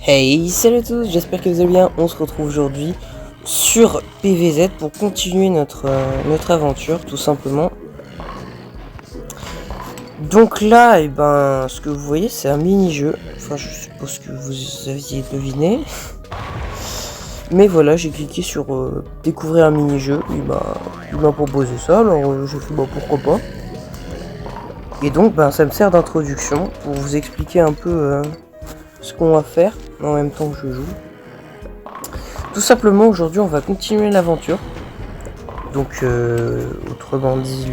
Hey, salut à tous, j'espère que vous allez bien. On se retrouve aujourd'hui sur PVZ pour continuer notre aventure, tout simplement. Donc là, ce que vous voyez, c'est un mini-jeu. Enfin, je suppose que vous aviez deviné. Mais voilà, j'ai cliqué sur découvrir un mini-jeu. Il m'a proposé ça, alors j'ai fait pourquoi pas. Et donc, ça me sert d'introduction pour vous expliquer un peu ce qu'on va faire en même temps que je joue. Tout simplement, aujourd'hui, on va continuer l'aventure. Donc, autrement dit,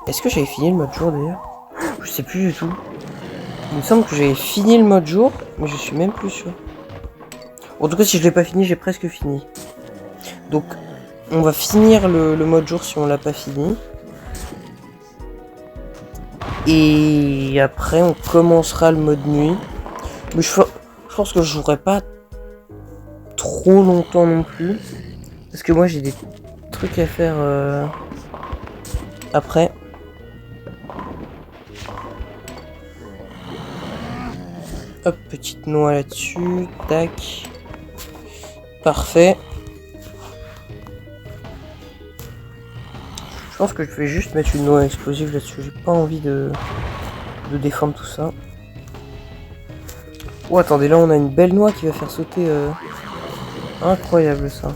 Est-ce que j'avais fini le mode jour d'ailleurs? Je sais plus du tout. Il me semble que j'avais fini le mode jour, mais je suis même plus sûr. En tout cas, si je l'ai pas fini, j'ai presque fini. Donc, on va finir le mode jour si on l'a pas fini. Et après, on commencera le mode nuit. Mais je pense que je jouerai pas trop longtemps non plus. Parce que moi, j'ai des trucs à faire après. Hop, petite noix là-dessus. Tac. Parfait. Je pense que je vais juste mettre une noix explosive là-dessus. J'ai pas envie de défendre tout ça. Oh, attendez, là on a une belle noix qui va faire sauter. Incroyable ça.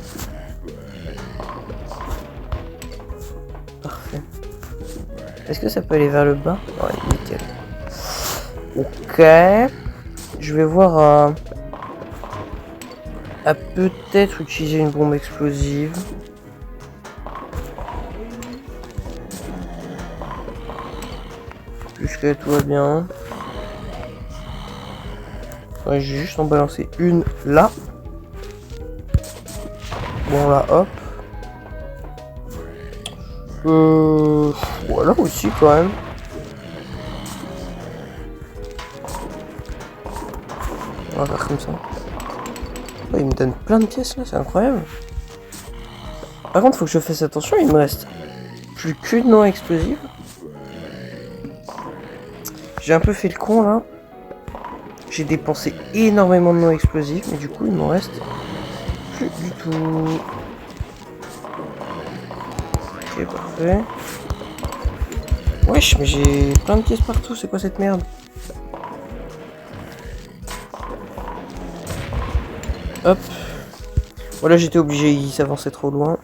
Parfait. Est-ce que ça peut aller vers le bas? Ouais, nickel. Ok. Je vais voir à peut-être utiliser une bombe explosive. Jusqu'à tout va bien. Ouais, j'ai juste en balancé une là. Bon là, hop. Voilà aussi quand même. On va faire comme ça. Oh, il me donne plein de pièces là, c'est incroyable. Par contre, faut que je fasse attention, il me reste plus qu'une noix explosive. J'ai un peu fait le con là. J'ai dépensé énormément de noix explosives, mais du coup il m'en reste plus du tout. Ok, parfait. Wesh, mais j'ai plein de pièces partout, c'est quoi cette merde? Hop. Voilà, j'étais obligé, il s'avançait trop loin.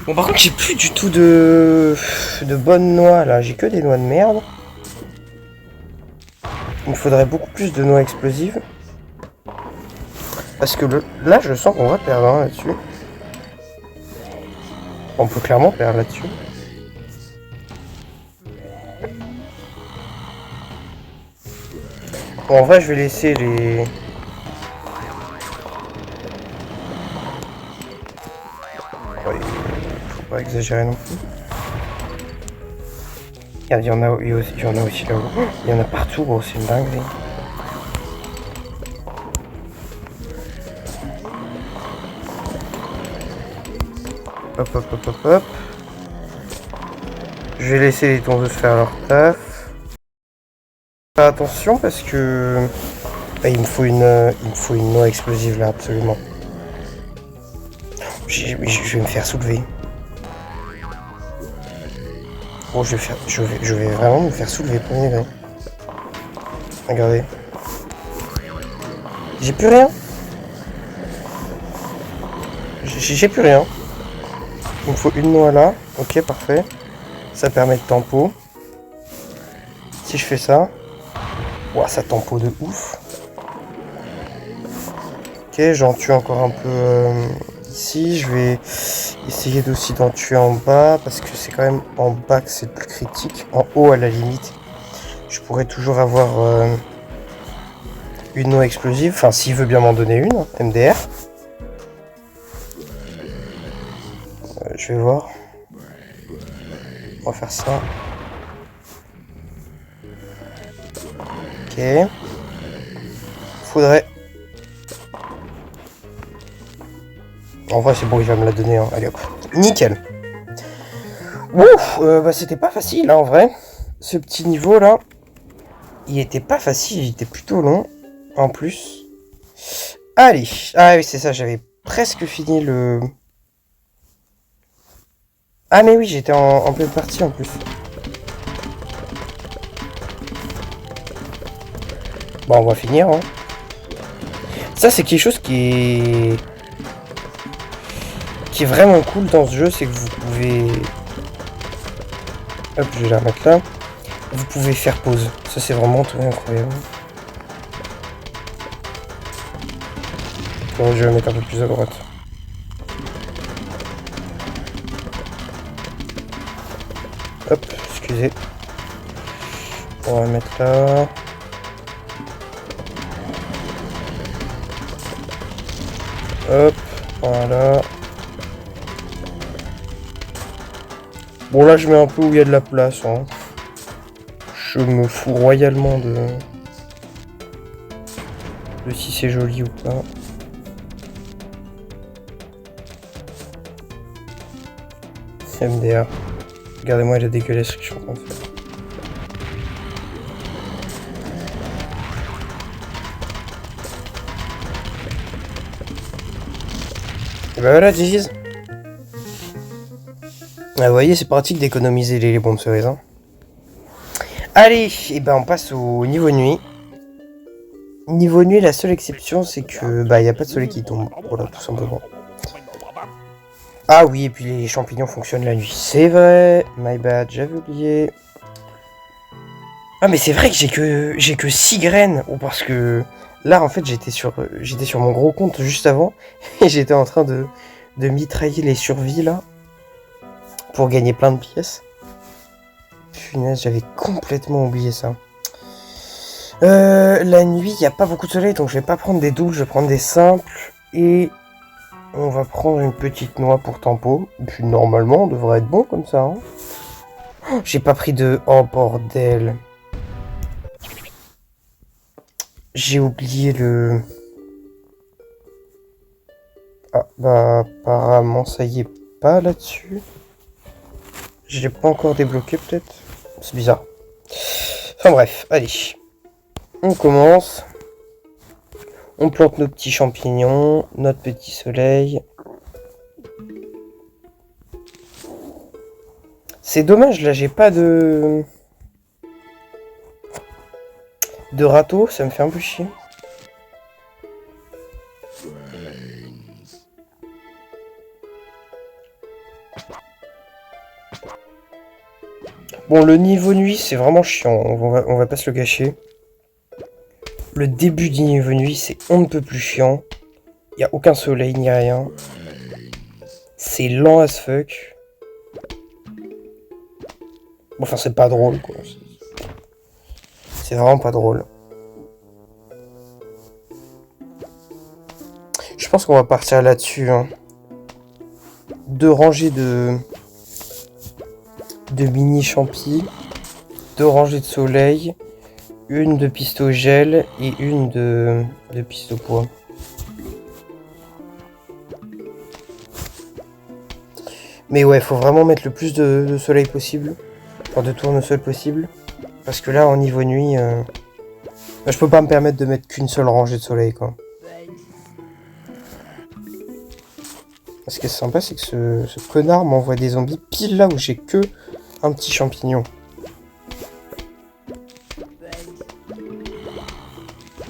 Bon, par contre, j'ai plus du tout de bonnes noix là, j'ai que des noix de merde. Il me faudrait beaucoup plus de noix explosives. Parce que là, je sens qu'on va perdre là-dessus. On peut clairement perdre là-dessus. Bon, en vrai, je vais laisser les... Ouais, faut pas exagérer non plus. Regarde, il y en a aussi là-haut. Il y en a partout, gros, c'est une dinguerie. Hop, hop, hop, hop, hop. Je vais laisser les tondeuses faire leur taf. Faire attention parce que... il me faut une noix explosive là, absolument. Je vais me faire soulever. Oh, je vais vraiment me faire soulever, premier degré. Regardez. J'ai plus rien. J'ai plus rien. Il me faut une noix là. Ok, parfait. Ça permet de tempo. Si je fais ça... Ouah, ça tempo de ouf. Ok, j'en tue encore un peu ici. Je vais essayer aussi d'en tuer en bas. Parce que c'est quand même en bas que c'est le plus critique. En haut, à la limite, je pourrais toujours avoir une noix explosive. Enfin, s'il veut bien m'en donner une. MDR. Je vais voir. On va faire ça. Ok. Faudrait... En vrai, c'est bon, il va me la donner. Allez hop. Nickel. Ouf, c'était pas facile, en vrai. ce petit niveau là, il était pas facile, il était plutôt long en plus. Allez, ah oui c'est ça, j'avais presque fini le... Ah mais oui, j'étais en pleine partie en plus. Bon, on va finir, hein. Ça, c'est quelque chose qui est vraiment cool dans ce jeu, c'est que vous pouvez... Hop, je vais la remettre là. Vous pouvez faire pause. Ça, c'est vraiment tout incroyable. Bon, je vais la mettre un peu plus à droite. Hop, excusez. On va la mettre là. Hop, voilà. Bon là je mets un peu où il y a de la place. Hein. Je me fous royalement de si c'est joli ou pas. MDR. Regardez-moi la dégueulasse que je suis en train de faire. Et bah voilà, GG's. Ah, vous voyez, c'est pratique d'économiser les bombes cerises. Hein. Allez, et ben on passe au niveau nuit. Niveau nuit, la seule exception, c'est que bah y a pas de soleil qui tombe. Voilà, tout simplement. Ah oui, et puis les champignons fonctionnent la nuit. C'est vrai, my bad, j'avais oublié. Ah mais c'est vrai que j'ai que 6 graines. Ou parce que là en fait j'étais sur mon gros compte juste avant et j'étais en train de mitrailler les survies là pour gagner plein de pièces. Punaise, j'avais complètement oublié ça. La nuit, il n'y a pas beaucoup de soleil, donc je vais pas prendre des doubles, je vais prendre des simples. Et on va prendre une petite noix pour tempo. Et puis normalement, on devrait être bon comme ça. Hein. Oh, j'ai pas pris de... Oh bordel. J'ai oublié le... Ah, bah apparemment ça y est pas là-dessus. Je l'ai pas encore débloqué peut-être. C'est bizarre. Enfin bref, allez. On commence. On plante nos petits champignons, notre petit soleil. C'est dommage, là j'ai pas de râteau, ça me fait un peu chier. Bon, le niveau nuit, c'est vraiment chiant, on va pas se le gâcher. Le début du niveau nuit, c'est on ne peut plus chiant. Il n'y a aucun soleil ni rien. C'est lent as fuck. Bon, enfin, c'est pas drôle, quoi. C'est vraiment pas drôle. Je pense qu'on va partir là-dessus. Hein. 2 rangées de mini champis. 2 rangées de soleil. Une de piste au gel et une de piste au poids. Mais ouais, faut vraiment mettre le plus de soleil possible. Enfin, de tournesol possible. Parce que là, en niveau nuit, je peux pas me permettre de mettre qu'une seule rangée de soleil, quoi. Ce qui est sympa, c'est que ce connard m'envoie des zombies pile là où j'ai que un petit champignon.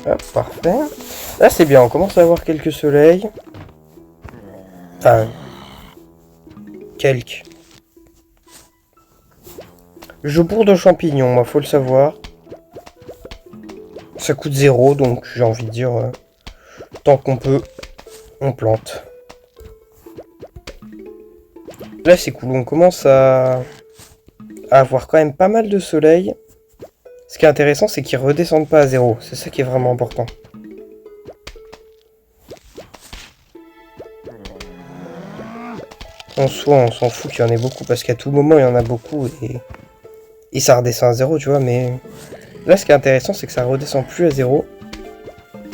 Hop, parfait. Là, c'est bien, on commence à avoir quelques soleils. Enfin, quelques. Je bourre de champignons, moi, faut le savoir. Ça coûte 0, donc j'ai envie de dire, tant qu'on peut, on plante. Là, c'est cool, on commence à avoir quand même pas mal de soleil. Ce qui est intéressant, c'est qu'ils redescendent pas à 0. C'est ça qui est vraiment important. En soi, on s'en fout qu'il y en ait beaucoup, parce qu'à tout moment, il y en a beaucoup, et ça redescend à 0, tu vois, mais... Là, ce qui est intéressant, c'est que ça redescend plus à 0.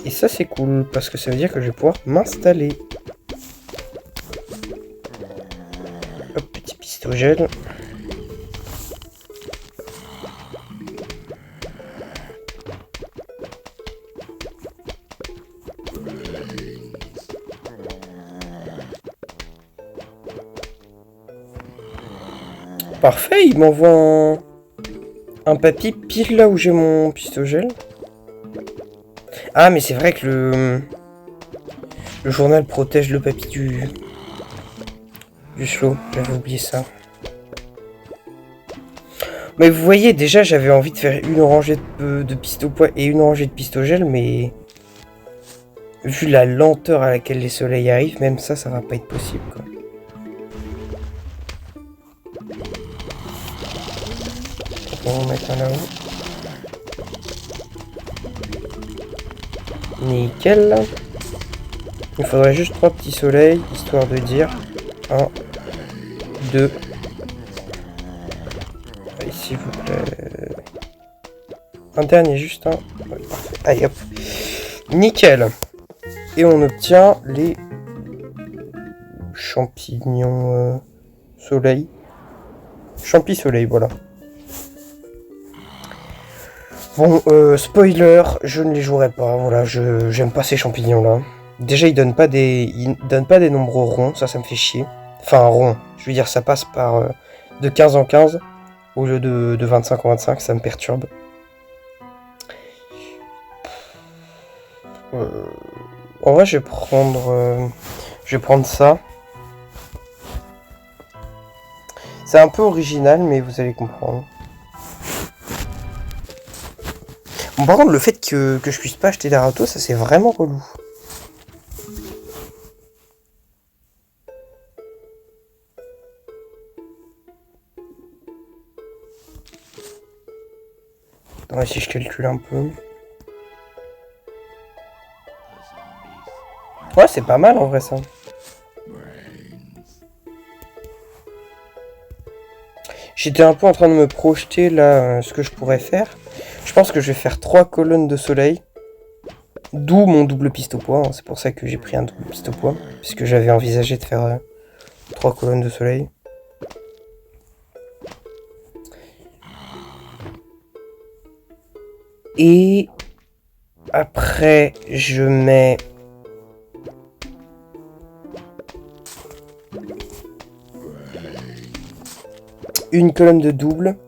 Et ça, c'est cool, parce que ça veut dire que je vais pouvoir m'installer. Hop, petit pistogel. parfait, il m'envoie un papy pile là où j'ai mon pistogel. Ah, mais c'est vrai que le journal protège le papy du slow. J'avais oublié ça. Mais vous voyez, déjà, j'avais envie de faire une rangée de piste au poids et une rangée de pistogel, mais vu la lenteur à laquelle les soleils arrivent, même ça va pas être possible, quoi. On va mettre un là-haut. Nickel. Il faudrait juste 3 petits soleils, histoire de dire 1, 2. Allez, s'il vous plaît. Un dernier, juste un. Ouais, parfait. Allez, hop. Nickel. Et on obtient les champignons soleil. Champi soleil, voilà. Bon, spoiler, je ne les jouerai pas. Voilà, j'aime pas ces champignons-là. Déjà, ils donnent pas des nombres ronds, ça me fait chier. Enfin, rond. Je veux dire, ça passe par de 15 en 15 au lieu de 25 en 25, ça me perturbe. En vrai, je vais prendre ça. C'est un peu original, mais vous allez comprendre. Bon, par contre, le fait que je puisse pas acheter d'Arato, ça c'est vraiment relou. Attends, si je calcule un peu. Ouais, c'est pas mal en vrai ça. J'étais un peu en train de me projeter là ce que je pourrais faire. Je pense que je vais faire 3 colonnes de soleil. D'où mon double piste au poids. Hein. C'est pour ça que j'ai pris un double piste au poids. Puisque j'avais envisagé de faire 3 colonnes de soleil. Et après, je mets une colonne de double.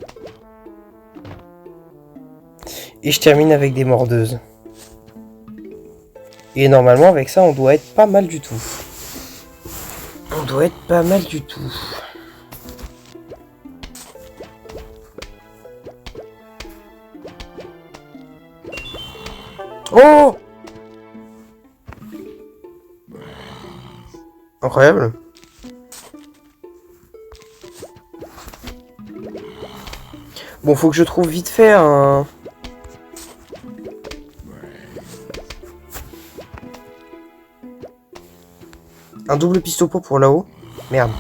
Et je termine avec des mordeuses. Et normalement, avec ça, on doit être pas mal du tout. On doit être pas mal du tout. Oh! Incroyable. Bon, faut que je trouve vite fait un double pistopo pour là-haut. Merde.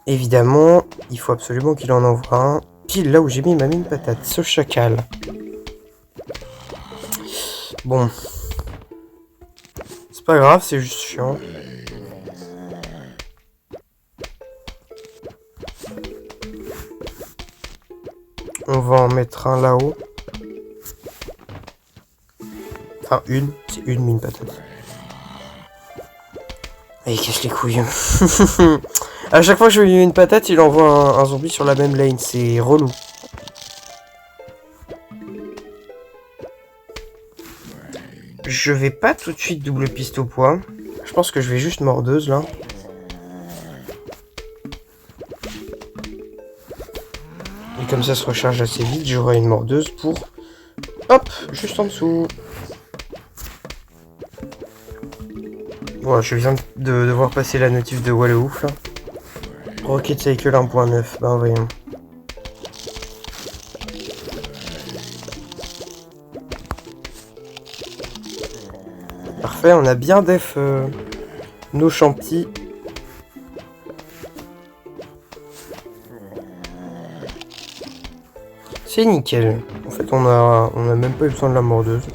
Évidemment, il faut absolument qu'il en envoie un. Pile là où j'ai mis ma mine patate. Ce chacal. Bon. C'est pas grave, c'est juste chiant. On va en mettre un là-haut. Enfin, c'est une mine patate. Et il casse les couilles. À chaque fois que je lui mets une patate, il envoie un zombie sur la même lane. C'est relou. Je vais pas tout de suite double piste au poids. Je pense que je vais juste mordeuse là. Et comme ça se recharge assez vite, j'aurai une mordeuse pour... Hop, juste en dessous. Voilà, je viens de voir passer la notif de Wallouf là. Rocket Cycle 1.9, bah voyons. Parfait, on a bien def nos champis. C'est nickel. En fait, on a même pas eu besoin de la mordeuse.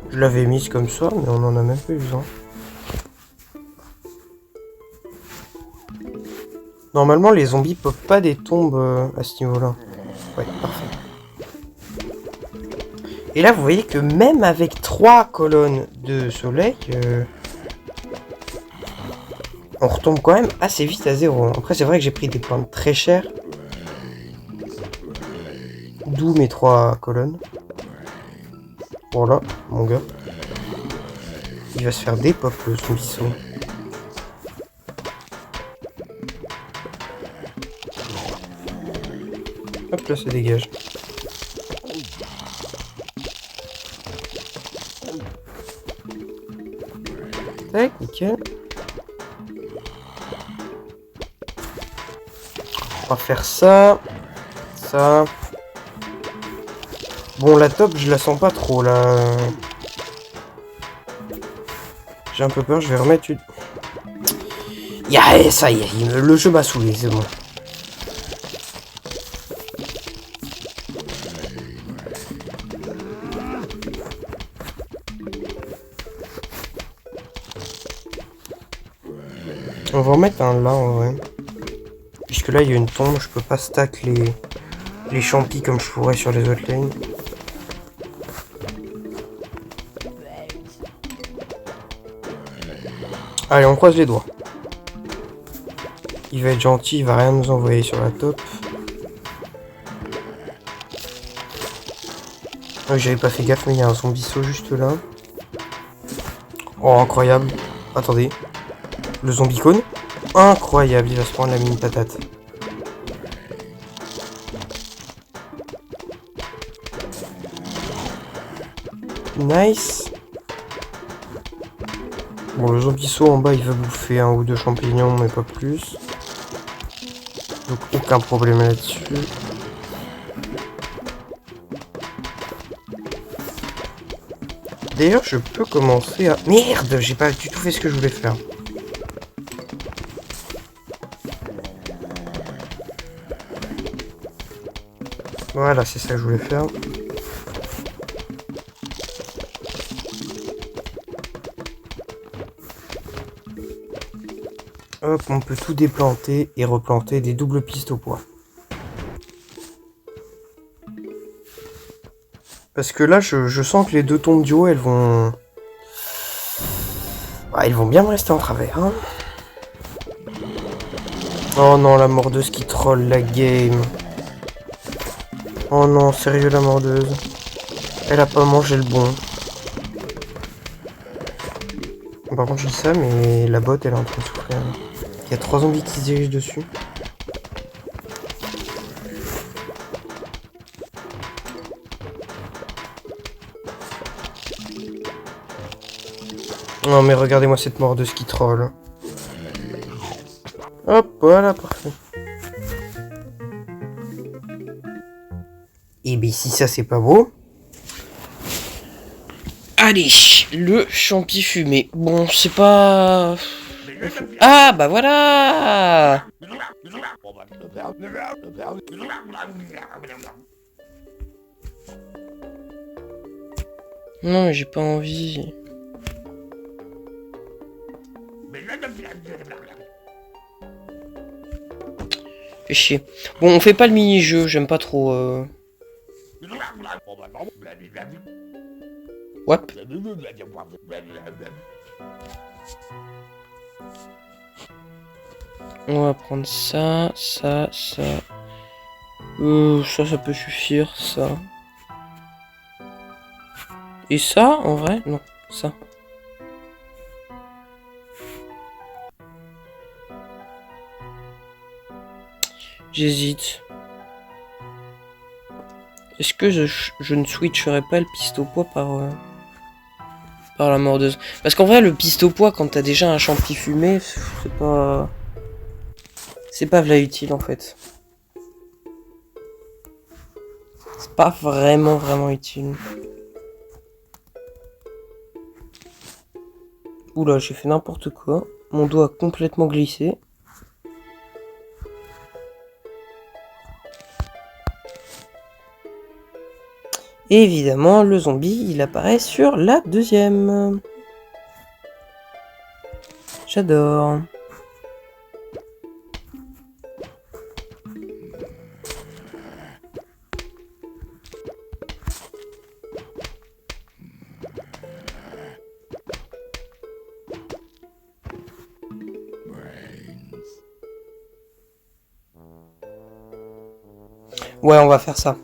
Je l'avais mise comme ça, mais on en a même pas eu besoin. Normalement, les zombies peuvent pas des tombes à ce niveau-là. Ouais, parfait. Et là, vous voyez que même avec 3 colonnes de soleil, On retombe quand même assez vite à 0. Après, c'est vrai que j'ai pris des plantes très chères. D'où mes 3 colonnes. Voilà, mon gars. Il va se faire des pop, le zombie. Hop là, ça dégage. Tac, nickel. On va faire ça. Ça. Bon, la top, je la sens pas trop, là. J'ai un peu peur, je vais remettre une... ça y est, le jeu m'a saoulé, c'est bon. On va en mettre un là, en vrai. Puisque là, il y a une tombe, je peux pas stack les champis comme je pourrais sur les autres lanes. Allez, on croise les doigts. Il va être gentil, il va rien nous envoyer sur la top. J'avais pas fait gaffe, mais il y a un zombie saut juste là. Oh, incroyable. Attendez. Le zombie cône. Incroyable, il va se prendre la mini patate. Nice. Bon, le zombie saut en bas, il va bouffer un ou deux champignons, mais pas plus. Donc, aucun problème là-dessus. D'ailleurs, je peux commencer à... Merde, j'ai pas du tout fait ce que je voulais faire. Voilà, c'est ça que je voulais faire. Hop, on peut tout déplanter et replanter des doubles pistes au poids. Parce que là, je sens que les deux tombes du haut, elles vont... Ah, elles vont bien me rester en travers, hein. Oh non, la mordeuse qui troll la game. Oh non, sérieux, la mordeuse. Elle a pas mangé le bon. Par contre, je dis ça, mais la botte, elle est en train de souffrir. Il y a 3 zombies qui se dirigent dessus. Non, mais regardez-moi cette mordeuse qui troll. Hop, voilà, parfait. Et bien, si ça, c'est pas beau... Allez, le champi fumé. Bon, c'est pas... Ah, bah voilà. Non, mais j'ai pas envie. Fait chier. Bon, on fait pas le mini-jeu, j'aime pas trop... Wap. On va prendre ça, ça, ça. Ça peut suffire, ça. Et ça, en vrai? Non, ça. J'hésite. Est-ce que je ne switcherai pas le piste au poids par la mordeuse? Parce qu'en vrai, le piste au poids, quand t'as déjà un champi fumé, c'est pas... C'est pas v'là utile, en fait. C'est pas vraiment utile. Oula, j'ai fait n'importe quoi. Mon doigt a complètement glissé. Et évidemment, le zombie, il apparaît sur la deuxième. J'adore. Ouais, on va faire ça.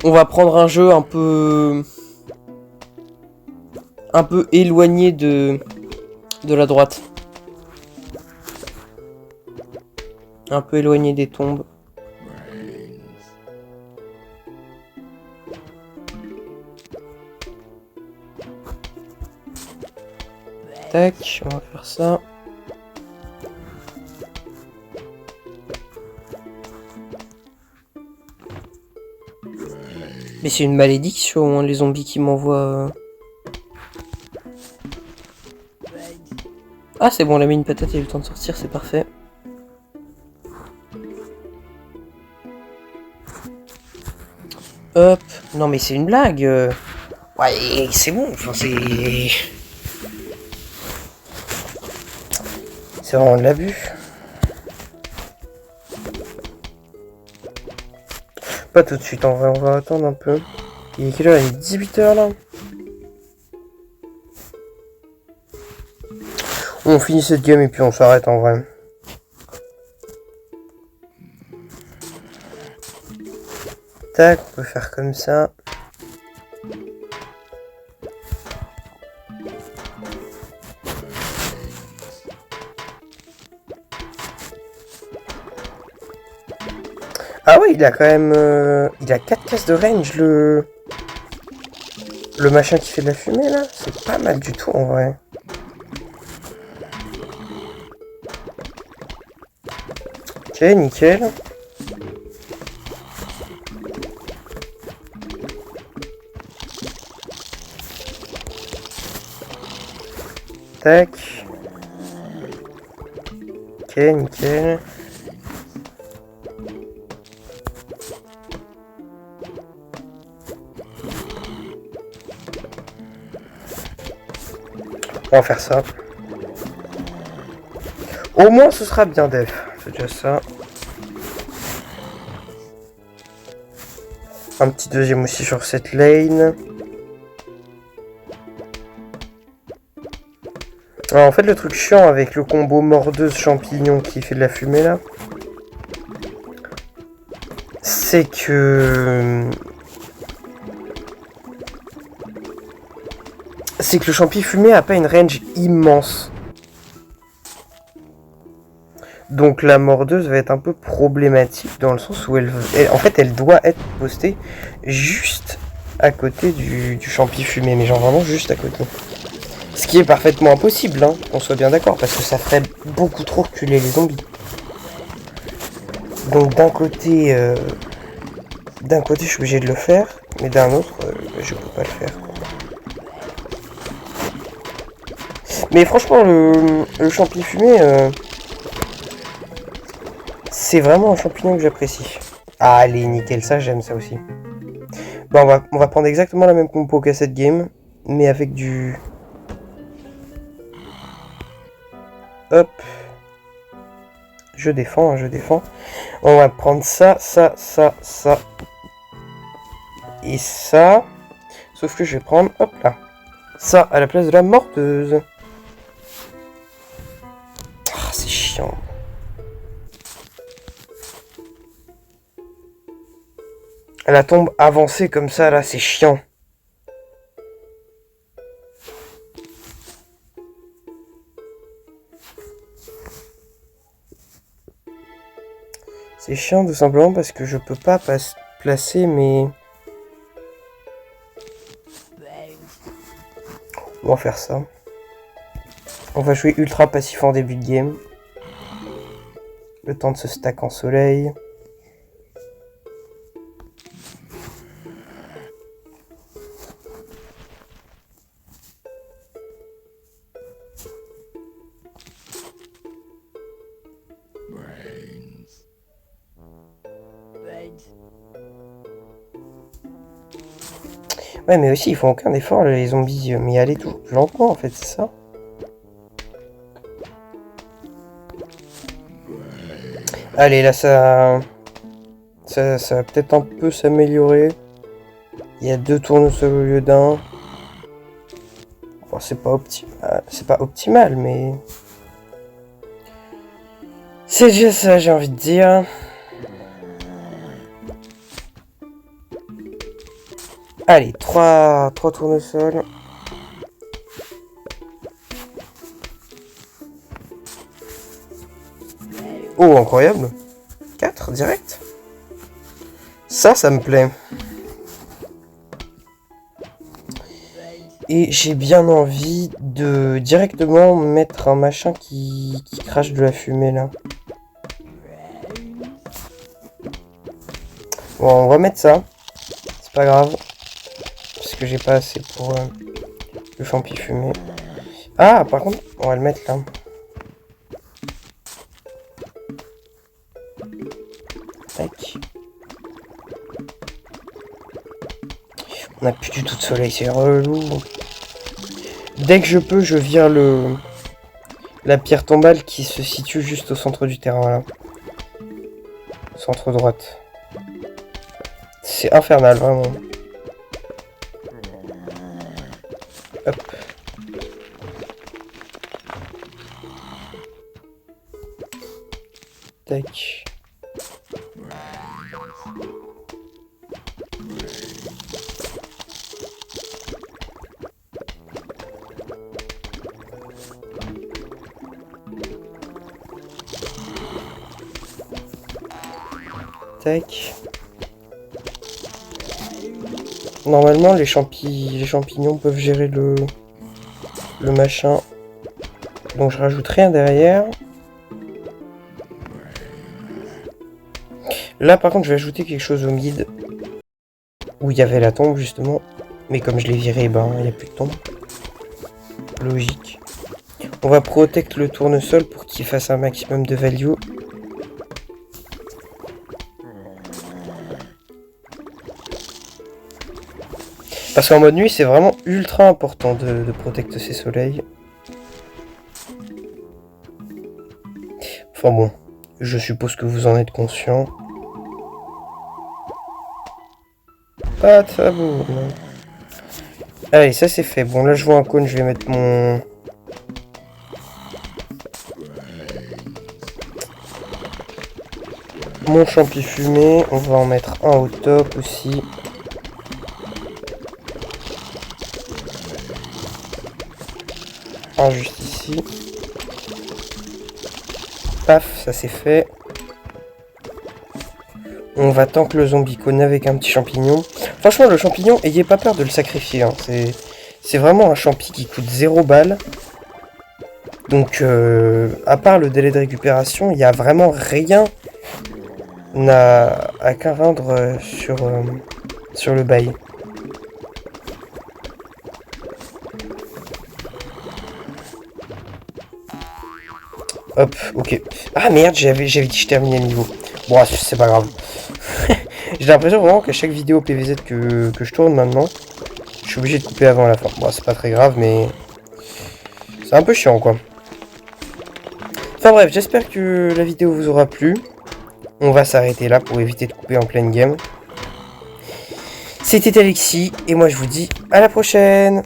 On va prendre un jeu un peu éloigné de la droite. Un peu éloigné des tombes. Tac, on va faire ça. Mais c'est une malédiction, hein, les zombies qui m'envoient. Ah, c'est bon, la mine patate, il a eu le temps de sortir, c'est parfait. Hop. Non, mais c'est une blague. Ouais, c'est bon, enfin, c'est. C'est vraiment de l'abus. Pas tout de suite, en vrai, on va attendre un peu. Il est quelle heure? Il est 18h là. On finit cette game et puis on s'arrête en vrai. Tac, on peut faire comme ça. Ah ouais, il a quand même... il a 4 cases de range, le machin qui fait de la fumée, là. C'est pas mal du tout, en vrai. Ok, nickel. Tac. Ok, nickel. On va faire ça. Au moins ce sera bien def. C'est déjà ça. Un petit deuxième aussi sur cette lane. Alors, en fait le truc chiant avec le combo mordeuse champignon qui fait de la fumée là, c'est que le champi fumé a pas une range immense. Donc la mordeuse va être un peu problématique dans le sens où en fait elle doit être postée juste à côté du champi fumé, mais genre vraiment juste à côté. Ce qui est parfaitement impossible, hein, qu'on soit bien d'accord, parce que ça ferait beaucoup trop reculer les zombies. Donc d'un côté je suis obligé de le faire, mais d'un autre je peux pas le faire. Mais franchement le champi fumé c'est vraiment un champignon que j'apprécie. Ah, allez, nickel, ça, j'aime ça aussi. Bon, on va prendre exactement la même compo qu'à cette game, mais avec du... Hop. Je défends, hein, je défends. On va prendre ça, ça, ça, ça. Et ça. Sauf que je vais prendre, hop là. Ça, à la place de la morteuse. Ah, c'est chiant. La tombe avancée comme ça, là, c'est chiant. C'est chiant tout simplement parce que je peux pas placer mes... On va faire ça. On va jouer ultra passif en début de game. Le temps de se stack en soleil. Ouais, mais aussi, ils font aucun effort, les zombies. Mais aller tout plus lentement, en fait, c'est ça. Allez, là, ça va peut-être un peu s'améliorer. Il y a 2 tournesols au lieu d'1. Bon, c'est pas optimal, mais... C'est déjà ça, j'ai envie de dire. Allez, 3 tournesols. Oh, incroyable. 4 direct. Ça me plaît. Et j'ai bien envie de directement mettre un machin qui crache de la fumée là. Bon, on va mettre ça. C'est pas grave. Parce que j'ai pas assez pour le champi fumé. Ah, par contre, on va le mettre là. Tac. On n'a plus du tout de soleil, c'est relou. Dès que je peux, je vire la pierre tombale qui se situe juste au centre du terrain là. Centre droite. C'est infernal, vraiment. Hop. Tac. Tac. Normalement, les champignons peuvent gérer le machin. Donc je rajoute rien derrière. Là, par contre, je vais ajouter quelque chose au mid. Où il y avait la tombe, justement. Mais comme je l'ai viré, ben, il n'y a plus de tombe. Logique. On va protect le tournesol pour qu'il fasse un maximum de value. Parce qu'en mode nuit, c'est vraiment ultra important de protecter ces soleils. Enfin bon, je suppose que vous en êtes conscient. Pas de sabot. Allez, ça c'est fait. Bon, là je vois un cône, je vais mettre mon champi fumé. On va en mettre un au top aussi. Un juste ici. Paf, ça c'est fait. On va tank le zombie cône avec un petit champignon. Franchement, le champignon, ayez pas peur de le sacrifier. Hein. C'est vraiment un champi qui coûte 0 balles. Donc, à part le délai de récupération, il n'y a vraiment rien à craindre sur le bail. Hop, ok. Ah merde, j'avais dit que je terminais le niveau. Bon, c'est pas grave. J'ai l'impression vraiment qu'à chaque vidéo PVZ que je tourne maintenant, je suis obligé de couper avant la fin. Bon, c'est pas très grave, mais c'est un peu chiant, quoi. Enfin bref, j'espère que la vidéo vous aura plu. On va s'arrêter là pour éviter de couper en pleine game. C'était Alexis, et moi je vous dis à la prochaine.